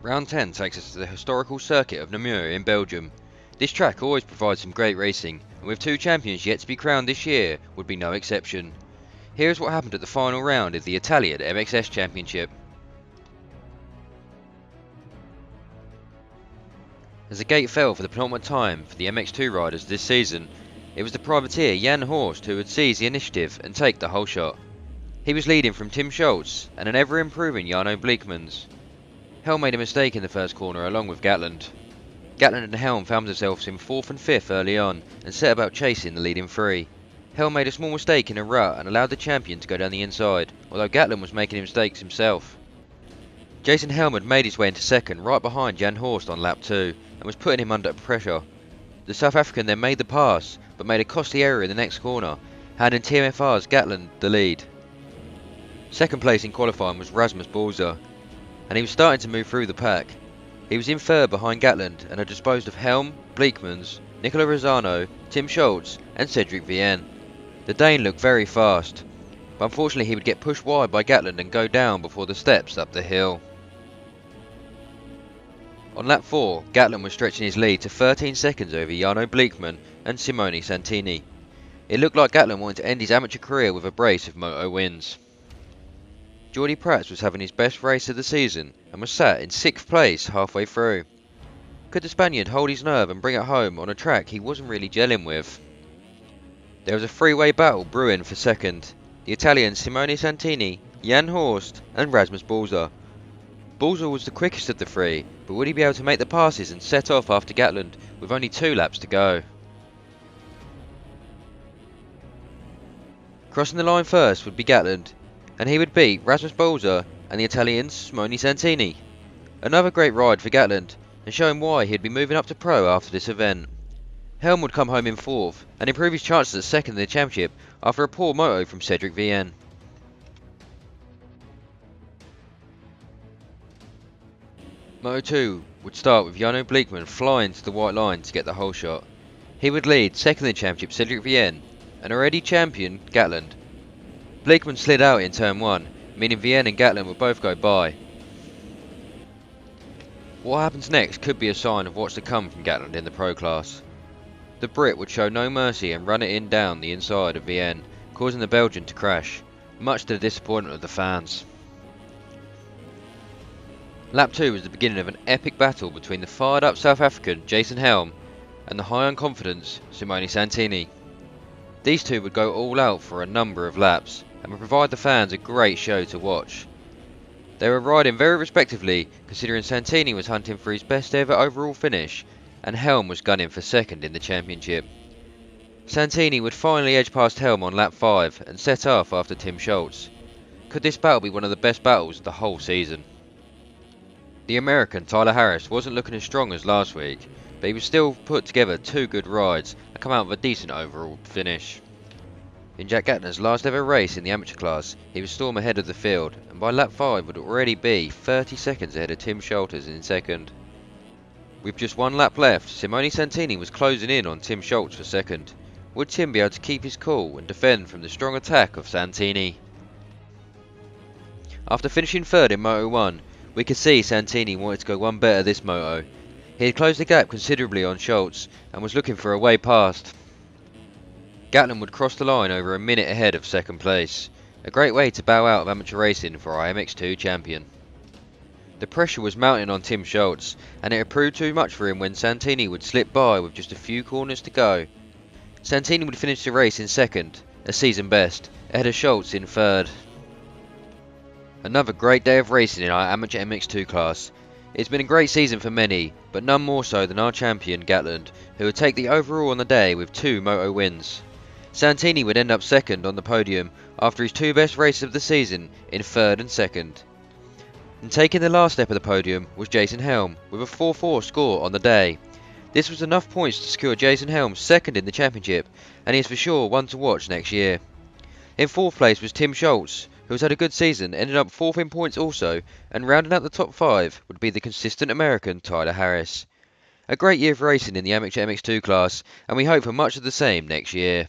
Round 10 takes us to the historical circuit of Namur in Belgium. This track always provides some great racing, and with two champions yet to be crowned this year would be no exception. Here is what happened at the final round of the Italian MXS Championship. As the gate fell for the penultimate time for the MX2 riders this season, it was the privateer Jan Horst who would seize the initiative and take the whole shot. He was leading from Tim Schultz and an ever-improving Jarno Bleekmans. Helm made a mistake in the first corner along with Gatland. Gatland and Helm found themselves in 4th and 5th early on and set about chasing the leading three. Helm made a small mistake in a rut and allowed the champion to go down the inside, although Gatland was making mistakes himself. Jason Helm had made his way into second right behind Jan Horst on lap 2 and was putting him under pressure. The South African then made the pass but made a costly error in the next corner, handing TMFR's Gatland the lead. Second place in qualifying was Rasmus Balzer, and he was starting to move through the pack. He was in third behind Gatland and had disposed of Helm, Bleekmans, Nicola Rosano, Tim Schultz and Cedric Vienne. The Dane looked very fast, but unfortunately he would get pushed wide by Gatland and go down before the steps up the hill. On lap 4, Gatland was stretching his lead to 13 seconds over Jarno Bleekman and Simone Santini. It looked like Gatland wanted to end his amateur career with a brace of moto wins. Jordi Prats was having his best race of the season and was sat in 6th place halfway through. Could the Spaniard hold his nerve and bring it home on a track he wasn't really gelling with? There was a three-way battle brewing for second. The Italians Simone Santini, Jan Horst and Rasmus Balzer. Balzer was the quickest of the three, but would he be able to make the passes and set off after Gatland with only 2 laps to go? Crossing the line first would be Gatland, and he would beat Rasmus Balzer and the Italians Simone Santini. Another great ride for Gatland, and showing why he'd be moving up to pro after this event. Helm would come home in 4th and improve his chances at second in the championship after a poor moto from Cedric Vienne. Moto 2 would start with Jarno Bleekman flying to the white line to get the whole shot. He would lead second in the championship Cedric Vienne and already champion Gatland. Bleekman slid out in turn 1, meaning Vienne and Gatland would both go by. What happens next could be a sign of what's to come from Gatland in the pro class. The Brit would show no mercy and run it in down the inside of Vienne, causing the Belgian to crash, much to the disappointment of the fans. Lap 2 was the beginning of an epic battle between the fired up South African Jason Helm and the high on confidence Simone Santini. These two would go all out for a number of laps and would provide the fans a great show to watch. They were riding very respectively, considering Santini was hunting for his best ever overall finish and Helm was gunning for second in the championship. Santini would finally edge past Helm on lap 5 and set off after Tim Schultz. Could this battle be one of the best battles of the whole season? The American Tyler Harris wasn't looking as strong as last week, but he was still put together 2 good rides and come out with a decent overall finish. In Jack Gatland's last ever race in the amateur class, he was storm ahead of the field, and by lap 5 would already be 30 seconds ahead of Tim Schultz in second. With just 1 lap left, Simone Santini was closing in on Tim Schultz for second. Would Tim be able to keep his cool and defend from the strong attack of Santini? After finishing third in Moto 1, we could see Santini wanted to go one better this moto. He had closed the gap considerably on Schultz and was looking for a way past. Gatland would cross the line over a minute ahead of second place, a great way to bow out of amateur racing for our MX2 champion. The pressure was mounting on Tim Schultz, and it had proved too much for him when Santini would slip by with just a few corners to go. Santini would finish the race in second, a season best, ahead of Schultz in third. Another great day of racing in our amateur MX2 class. It's been a great season for many, but none more so than our champion Gatland, who would take the overall on the day with 2 moto wins. Santini would end up second on the podium after his 2 best races of the season in third and second. And taking the last step of the podium was Jason Helm with a 4-4 score on the day. This was enough points to secure Jason Helm second in the championship, and he is for sure one to watch next year. In 4th place was Tim Schultz, who has had a good season, ended up 4th in points also, and rounding out the top 5 would be the consistent American Tyler Harris. A great year of racing in the amateur MX2 class, and we hope for much of the same next year.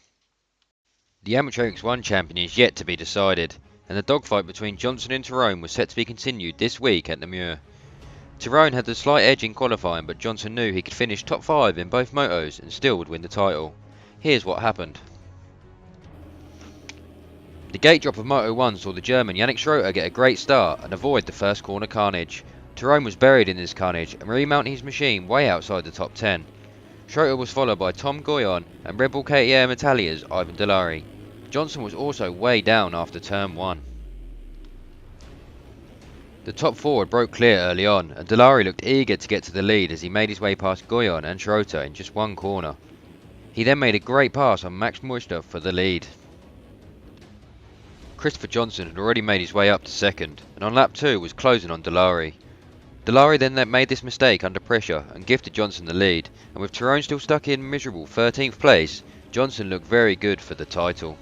The amateur MX1 champion is yet to be decided, and the dogfight between Johnson and Tyrone was set to be continued this week at Namur. Tyrone had the slight edge in qualifying, but Johnson knew he could finish top 5 in both motos and still would win the title. Here's what happened. The gate drop of Moto 1 saw the German Yannick Schroeter get a great start and avoid the first corner carnage. Tyrone was buried in this carnage and remounted his machine way outside the top 10. Schroeter was followed by Tom Goyon and Red Bull KTM Italia's Ivan Delari. Johnson was also way down after turn 1. The top 4 had broke clear early on, and Delari looked eager to get to the lead as he made his way past Goyon and Schroeter in just one corner. He then made a great pass on Max Moister for the lead. Christopher Johnson had already made his way up to second, and on lap 2 was closing on Delari. Delari then made this mistake under pressure and gifted Johnson the lead, and with Tyrone still stuck in miserable 13th place, Johnson looked very good for the title.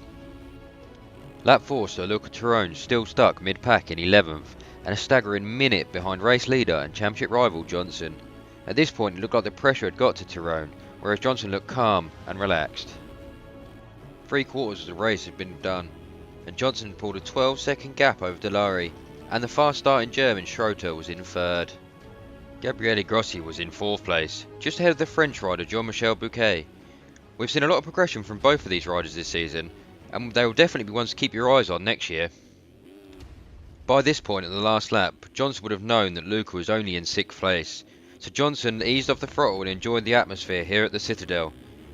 Lap 4 saw Luca Tyrone still stuck mid-pack in 11th, and a staggering minute behind race leader and championship rival Johnson. At this point it looked like the pressure had got to Tyrone, whereas Johnson looked calm and relaxed. 3/4 of the race had been done, and Johnson pulled a 12-second gap over Delari, and the fast starting German Schroeter was in 3rd. Gabriele Grossi was in 4th place, just ahead of the French rider Jean-Michel Bouquet. We've seen a lot of progression from both of these riders this season, and they will definitely be ones to keep your eyes on next year. By this point at the last lap, Johnson would have known that Luca was only in 6th place, so Johnson eased off the throttle and enjoyed the atmosphere here at the Citadel.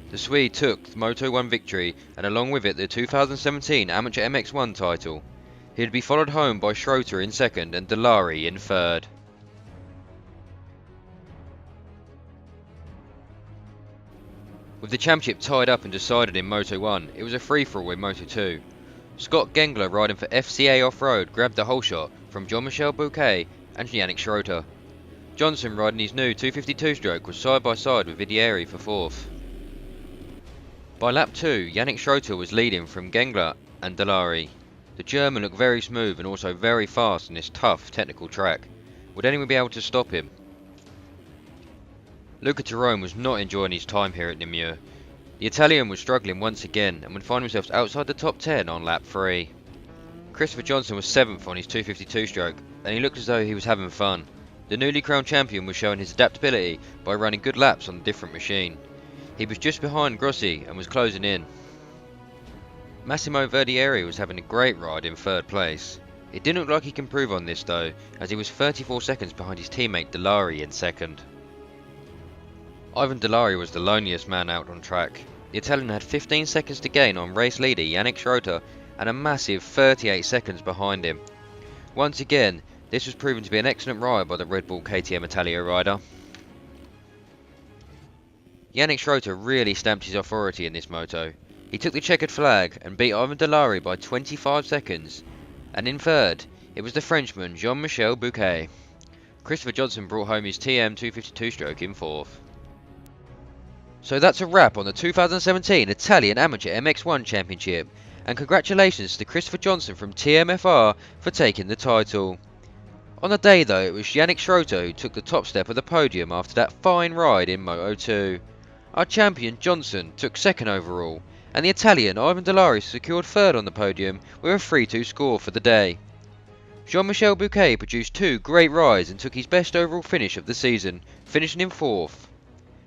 The Swede took the Moto 1 victory, and along with it the 2017 Amateur MX1 title. He would be followed home by Schroeter in 2nd and Delari in 3rd. With the championship tied up and decided in Moto 1, it was a free-for-all in Moto 2. Scott Gengler, riding for FCA Off-Road, grabbed the whole shot from Jean-Michel Bouquet and Yannick Schroeter. Johnson, riding his new 252 stroke, was side by side with Vidieri for 4th. By lap 2, Yannick Schroeter was leading from Gengler and Delari. The German looked very smooth and also very fast on this tough technical track. Would anyone be able to stop him? Luca Tyrone was not enjoying his time here at Namur. The Italian was struggling once again and would find himself outside the top 10 on lap 3. Christopher Johnson was 7th on his 252 stroke, and he looked as though he was having fun. The newly crowned champion was showing his adaptability by running good laps on a different machine. He was just behind Grossi and was closing in. Massimo Verdieri was having a great ride in 3rd place. It didn't look like he could improve on this though, as he was 34 seconds behind his teammate Delari in 2nd. Ivan Delari was the loneliest man out on track. The Italian had 15 seconds to gain on race leader Yannick Schroeter and a massive 38 seconds behind him. Once again, this was proven to be an excellent ride by the Red Bull KTM Italia rider. Yannick Schroeter really stamped his authority in this moto. He took the checkered flag and beat Ivan Delari by 25 seconds, and in 3rd, it was the Frenchman Jean-Michel Bouquet. Christopher Johnson brought home his TM 252 stroke in 4th. So that's a wrap on the 2017 Italian Amateur MX1 Championship, and congratulations to Christopher Johnson from TMFR for taking the title. On the day though, it was Yannick Schroeter who took the top step of the podium after that fine ride in Moto 2. Our champion Johnson took 2nd overall, and the Italian Ivan Delari secured 3rd on the podium with a 3-2 score for the day. Jean-Michel Bouquet produced 2 great rides and took his best overall finish of the season, finishing in 4th.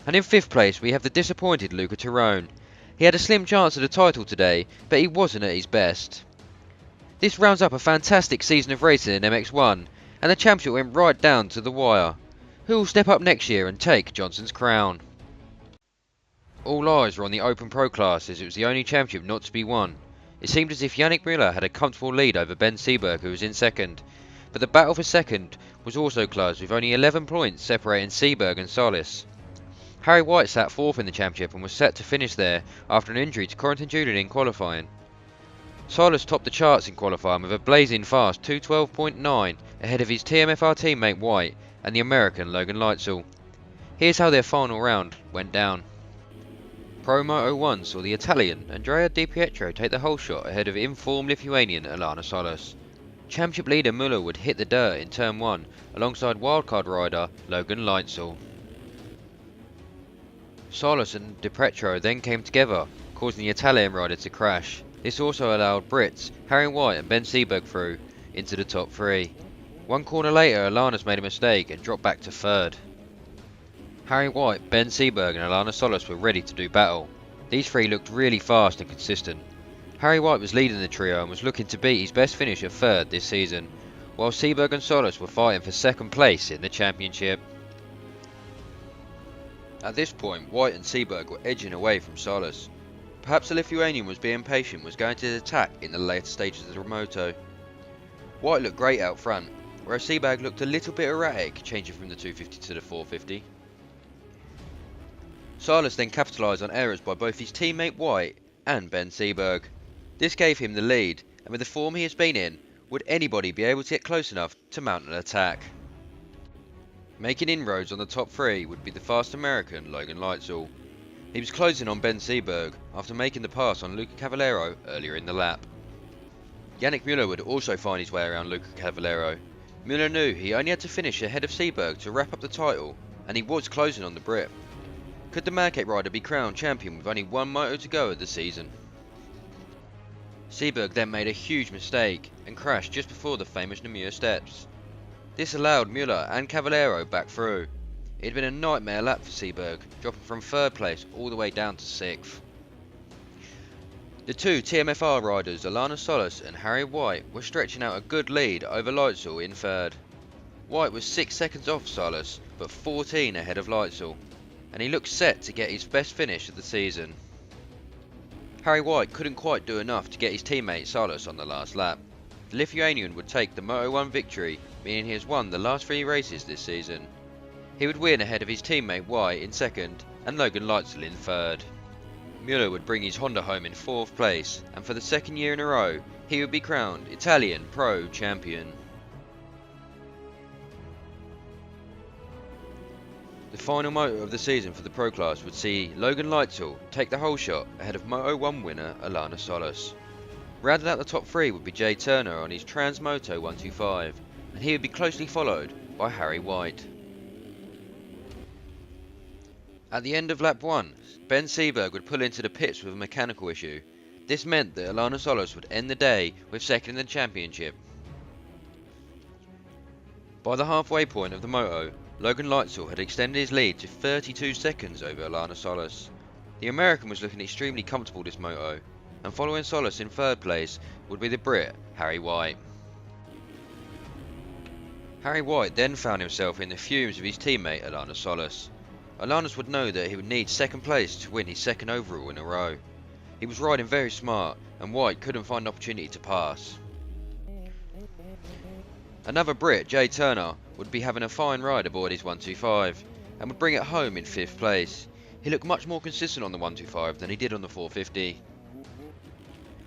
And in 5th place we have the disappointed Luca Tyrone. He had a slim chance at a title today, but he wasn't at his best. This rounds up a fantastic season of racing in MX1, and the championship went right down to the wire. Who will step up next year and take Johnson's crown? All eyes were on the Open Pro class as it was the only championship not to be won. It seemed as if Yannick Müller had a comfortable lead over Ben Seberg, who was in 2nd, but the battle for 2nd was also close with only 11 points separating Seberg and Solis. Harry White sat 4th in the championship and was set to finish there after an injury to Corentin Julian in qualifying. Solis topped the charts in qualifying with a blazing fast 2:12.9 ahead of his TMFR teammate White and the American Logan Leitzel. Here's how their final round went down. Pro Moto 1 saw the Italian Andrea Di Pietro take the whole shot ahead of informed Lithuanian Alana Solis. Championship leader Müller would hit the dirt in turn 1 alongside wildcard rider Logan Leitzel. Solis and Di Pietro then came together, causing the Italian rider to crash. This also allowed Brits, Harry White and Ben Seberg through into the top 3. One corner later, Alana's made a mistake and dropped back to third. Harry White, Ben Seberg and Alana Solis were ready to do battle. These three looked really fast and consistent. Harry White was leading the trio and was looking to beat his best finish at third this season, while Seberg and Solis were fighting for second place in the championship. At this point, White and Seberg were edging away from Solis. Perhaps the Lithuanian was being patient, was going to attack in the later stages of the moto. White looked great out front, whereas Seberg looked a little bit erratic, changing from the 250 to the 450. Solis then capitalised on errors by both his teammate White and Ben Seberg. This gave him the lead, and with the form he has been in, would anybody be able to get close enough to mount an attack? Making inroads on the top three would be the fast American Logan Leitzel. He was closing on Ben Seberg after making the pass on Luca Cavallero earlier in the lap. Yannick Müller would also find his way around Luca Cavallero. Müller knew he only had to finish ahead of Seberg to wrap up the title, and he was closing on the Brit. Could the Madcap rider be crowned champion with only one moto to go of the season? Seberg then made a huge mistake and crashed just before the famous Namur steps. This allowed Müller and Cavallero back through. It had been a nightmare lap for Seberg, dropping from third place all the way down to 6th. The two TMFR riders Alana Solis and Harry White were stretching out a good lead over Leitzel in third. White was 6 seconds off Solis, but 14 ahead of Leitzel, and he looked set to get his best finish of the season. Harry White couldn't quite do enough to get his teammate Solis on the last lap. The Lithuanian would take the Moto1 victory, meaning he has won the last 3 races this season. He would win ahead of his teammate White in second and Logan Leitzel in third. Müller would bring his Honda home in 4th place, and for the second year in a row, he would be crowned Italian Pro Champion. The final moto of the season for the Pro class would see Logan Leitzel take the whole shot ahead of Moto1 winner Alana Solis. Rounding out the top 3 would be Jay Turner on his Transmoto 125, and he would be closely followed by Harry White. At the end of lap 1, Ben Seberg would pull into the pits with a mechanical issue. This meant that Alana Solis would end the day with second in the championship. By the halfway point of the moto, Logan Leitzel had extended his lead to 32 seconds over Alana Solis. The American was looking extremely comfortable this moto, and following Solis in third place would be the Brit, Harry White. Harry White then found himself in the fumes of his teammate Alana Solis. Alanas would know that he would need second place to win his second overall in a row. He was riding very smart, and White couldn't find an opportunity to pass. Another Brit, Jay Turner, would be having a fine ride aboard his 125, and would bring it home in 5th place. He looked much more consistent on the 125 than he did on the 450.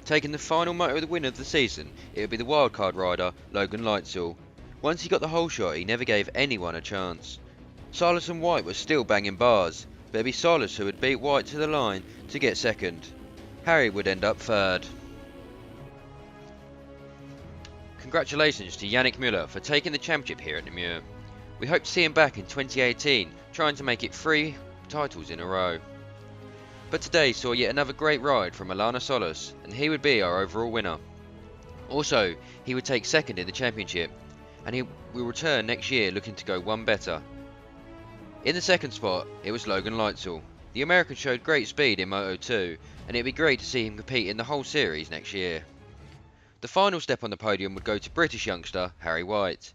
Taking the final moto of the win of the season, it would be the wildcard rider, Logan Leitzel. Once he got the whole shot, he never gave anyone a chance. Solis and White were still banging bars, but it'd be Solis who would beat White to the line to get second. Harry would end up third. Congratulations to Yannick Müller for taking the championship here at Namur. We hope to see him back in 2018, trying to make it 3 titles in a row. But today saw yet another great ride from Alana Solis, and he would be our overall winner. Also, he would take second in the championship, and he will return next year looking to go one better. In the second spot, it was Logan Leitzel. The American showed great speed in Moto2, and it'd be great to see him compete in the whole series next year. The final step on the podium would go to British youngster Harry White.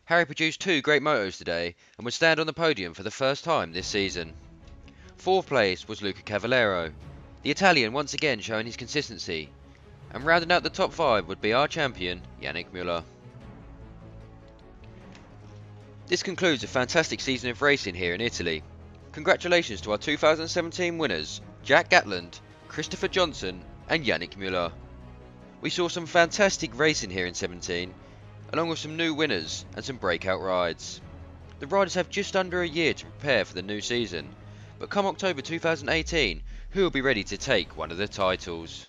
Harry produced 2 great motos today, and would stand on the podium for the first time this season. 4th place was Luca Cavallero, the Italian once again showing his consistency, and rounding out the top 5 would be our champion Yannick Müller. This concludes a fantastic season of racing here in Italy. Congratulations to our 2017 winners, Jack Gatland, Christopher Johnson and Yannick Müller. We saw some fantastic racing here in 17, along with some new winners and some breakout rides. The riders have just under a year to prepare for the new season, but come October 2018, who will be ready to take one of the titles?